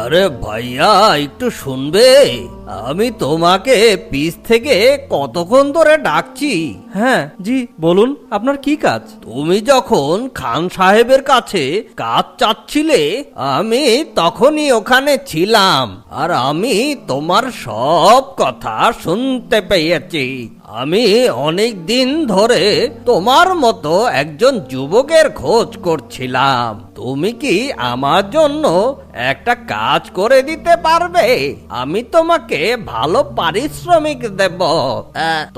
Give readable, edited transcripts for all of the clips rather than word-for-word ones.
আরে ভাইয়া, একটু শুনবে? আমি তোমাকে পিছ থেকে কতক্ষণ ধরে ডাকছি। হ্যাঁ জি বলুন, আপনার কি কাজ? তুমি যখন খান সাহেবের কাছে কাজ চাচ্ছিলে, আমি তখনই ওখানে ছিলাম, আর আমি তোমার সব কথা শুনতে পেয়েছি। আমি অনেক দিন ধরে তোমার মতো একজন যুবকের খোঁজ করছিলাম। তুমি কি আমার জন্য একটা কাজ করে দিতে পারবে? আমি তোমাকে ভালো পারিশ্রমিক দেব।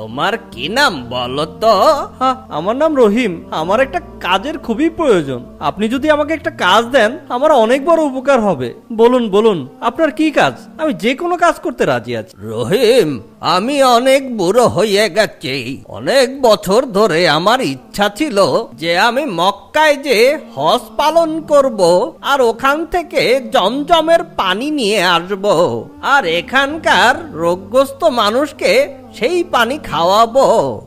তোমার কি নাম বলো তো? হ্যাঁ, আমার নাম রহিম। আমার একটা কাজের খুবই প্রয়োজন। আপনি যদি আমাকে একটা কাজ দেন, আমার অনেক বড় উপকার হবে। বলুন বলুন, আপনার কি কাজ? আমি যে কোনো কাজ করতে রাজি আছি। রহিম, আমি অনেক বুড়ো হয়ে গেছি। অনেক বছর ধরে আমার ইচ্ছা ছিল যে আমি মক্কায় যে হজ পালন করব, আর ওখান থেকে জমজমের পানি নিয়ে আসব, আর এখানকার রোগগ্রস্ত মানুষকে সেই পানি খাওয়াবো।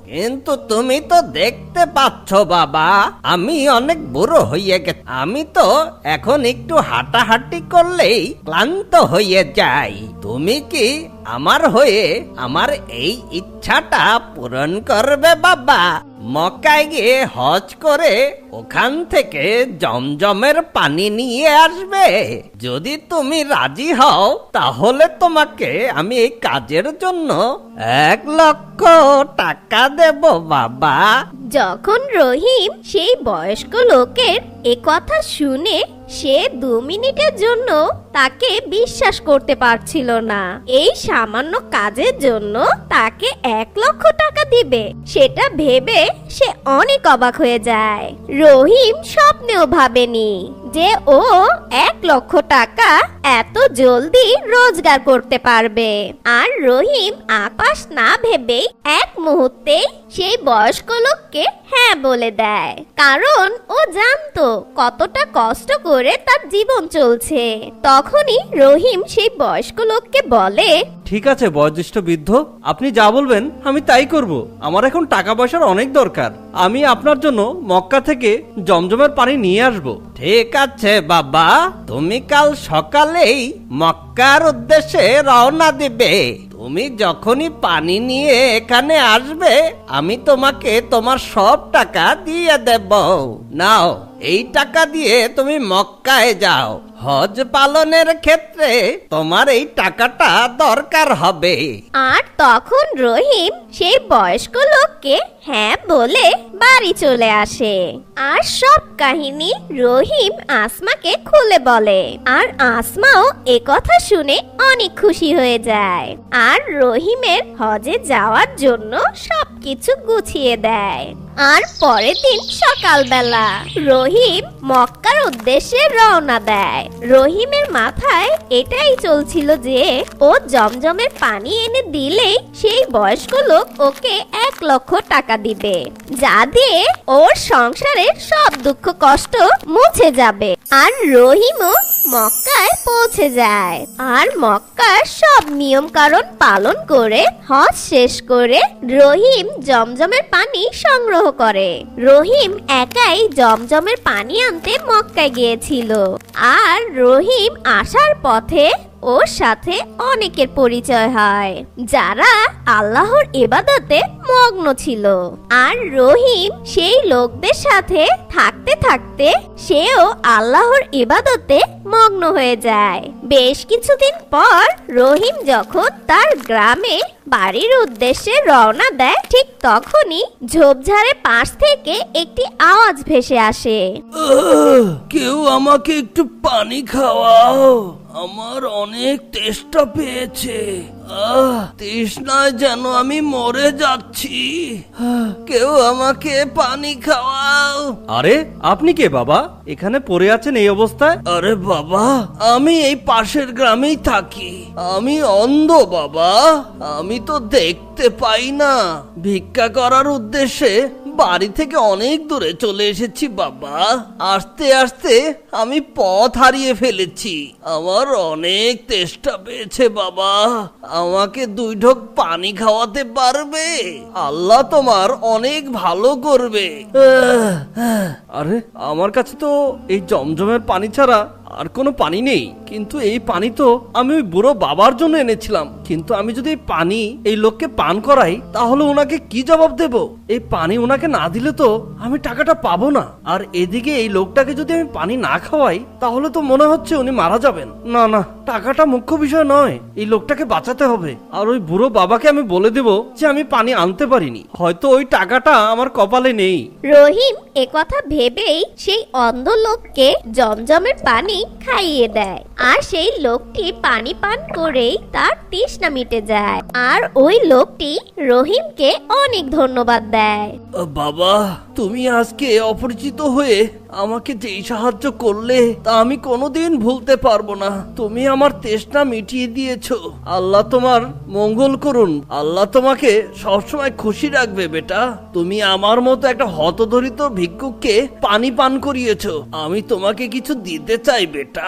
কিন্তু তুমি তো দেখতে পাচ্ছ বাবা, আমি অনেক বুড়ো হয়ে গেছি। আমি তো এখন একটু হাঁটাহাঁটি করলেই ক্লান্ত হয়ে যাই। তুমি কি আমার হয়ে আমার এই ইচ্ছাটা পূরণ করবে বাবা? মক্কায় গিয়ে হজ করে ওখান থেকে জমজমের পানি নিয়ে আসবে। যদি তুমি রাজি হও, তাহলে তোমাকে আমি এই কাজের জন্য 1,00,000 টাকা দেব বাবা। যখন রহিম সেই বয়স্ক লোকের এ কথা শুনে, সে 2 মিনিটের জন্য তাকে বিশ্বাস করতে পারছিল না। এই সামান্য কাজের জন্য তাকে 1,00,000 টাকা দিবে, সেটা ভেবে সে অনেক অবাক হয়ে যায়। রহিম স্বপ্নেও ভাবেনি যে ও 1,00,000 টাকা এত জলদি রোজগার করতে পারবে। আর রহিম আকাশ না ভেবেই এক মুহূর্তেই সেই বয়স্ক লোককে হ্যাঁ বলে দেয়, কারণ ও জানতো কতটা কষ্ট করে তার জীবন চলছে। তখনই রহিম সেই বয়স্ক লোককে বলে, ঠিক আছে বয়োজ্যেষ্ঠ বৃদ্ধ, আপনি যা বলবেন আমি তাই করব। আমার এখন টাকা পয়সার অনেক দরকার। আমি আপনার জন্য মক্কা থেকে জমজমের পানি নিয়ে আসব। ঠিক আছে বাবা, তুমি কাল সকালেই মক্কার উদ্দেশ্যে রওনা দিবে। তুমি যখনই পানি নিয়ে এখানে আসবে, আমি তোমাকে তোমার সব টাকা দিয়ে দেব। নাও, এই টাকা দিয়ে তুমি মক্কায় যাও। হজ পালনের ক্ষেত্রে তোমার এই টাকাটা দরকার হবে। আর তখন রহিম সেই বয়স্ক লোককে হ্যাঁ বলে বাড়ি চলে আসে। আর সব কাহিনী রহিম আসমাকে খুলে বলে, আর আসমাও এ কথা শুনে অনেক খুশি হয়ে যায়, আর রহিমের হজে যাওয়ার জন্য সবকিছু গুছিয়ে দেয়। আর পরের দিন সকালবেলা রহিম মক্কার উদ্দেশ্যে রওনা দেয়। রহিমের মাথায় এটাই চলছিল যে ও জমজমের পানি এনে দিলেই সেই বয়স্ক লোক ওকে 1,00,000 টাকা দিবে, যা দিয়ে ওর সংসারের সব দুঃখ কষ্ট মুছে যাবে। আর রহিমও মক্কায় পৌঁছে যায়, আর মক্কার সব নিয়ম কানুন পালন করে হজ শেষ করে রহিম জমজমের পানি সংগ্রহ করে। রহিম একাই জমজমের পানি আনতে মক্কায় গিয়েছিল, আর রহিম আসার পথে ওর সাথে অনেকের পরিচয় হয় যারা আল্লাহর ইবাদতে মগ্ন ছিল। আর রহিম সেই লোকদের সাথে থাকতে থাকতে সেও আল্লাহর ইবাদতে মগ্ন হয়ে যায়। বেশ কিছুদিন পর রহিম যখন তার গ্রামে বাড়ির উদ্দেশ্যে রওনা দেয়, ঠিক তখনই ঝোপঝাড়ের পাশ থেকে একটি আওয়াজ ভেসে আসে। কেউ আমাকে একটু পানি খাওয়াও, আমার অনেক তেষ্টা পেয়েছে। তৃষ্ণায় যেন আমি মরে যাচ্ছি। কেউ আমাকে পানি খাওয়াও। আরে আপনি কে বাবা, এখানে পড়ে আছেন এই অবস্থায়? আরে বাবা, আমি এই পাশের গ্রামেই থাকি। আমি অন্ধ বাবা, আমি তো দেখতে পাই না। ভিক্ষা করার উদ্দেশ্যে বাড়ি থেকে অনেক দূরে চলে এসেছি বাবা। আস্তে আস্তে আমি পথ হারিয়ে ফেলেছি। আমার অনেক তেষ্টা পেয়েছে বাবা, আমাকে 2 ঢোক পানি খাওয়াতে পারবে? আল্লাহ তোমার অনেক ভালো করবে। আরে আমার কাছে তো এই জমজমের পানি ছাড়া আর কোনো পানি নেই, কিন্তু এই পানি তো আমি ওই বুড়ো বাবার জন্য এনেছিলাম। কিন্তু আমি যদি এই পানি এই লোককে পান করাই তাহলে ওনাকে কি জবাব দেব? এই পানি ওনাকে না দিলে তো আমি টাকাটা পাবো না। আর এদিকে এই লোকটাকে যদি আমি পানি না খাওয়াই তাহলে তো মনে হচ্ছে উনি মারা যাবেন। না না, টাকাটা মুখ্য বিষয় নয়, এই লোকটাকে বাঁচাতে হবে। আর ওই বুড়ো বাবাকে আমি বলে দেব যে আমি পানি আনতে পারিনি, হয়তো ওই টাকাটা আমার কপালে নেই। রহিম একথা ভেবেই সেই অন্ধ লোককে জমজমের পানি খাইয়ে দেয়, আর সেই লোকটি পানি পান করেই তার তৃষ্ণা মিটে যায়। আর ওই লোকটি রহিমকে অনেক ধন্যবাদ দেয়। বাবা, তুমি আজকে অপরিচিত হয়ে আমাকে যেই সাহায্য করলে তা আমি কোনোদিন ভুলতে পারবো না। তুমি আমার তৃষ্ণা মিটিয়ে দিয়েছো। আল্লাহ তোমার মঙ্গল করুন। আল্লাহ তোমাকে সবসময় খুশি রাখবে বেটা। তুমি আমার মতো একটা হতদরিদ্র ভিক্ষুককে পানি পান করিয়েছো। আমি তোমাকে কিছু দিতে চাই বেটা।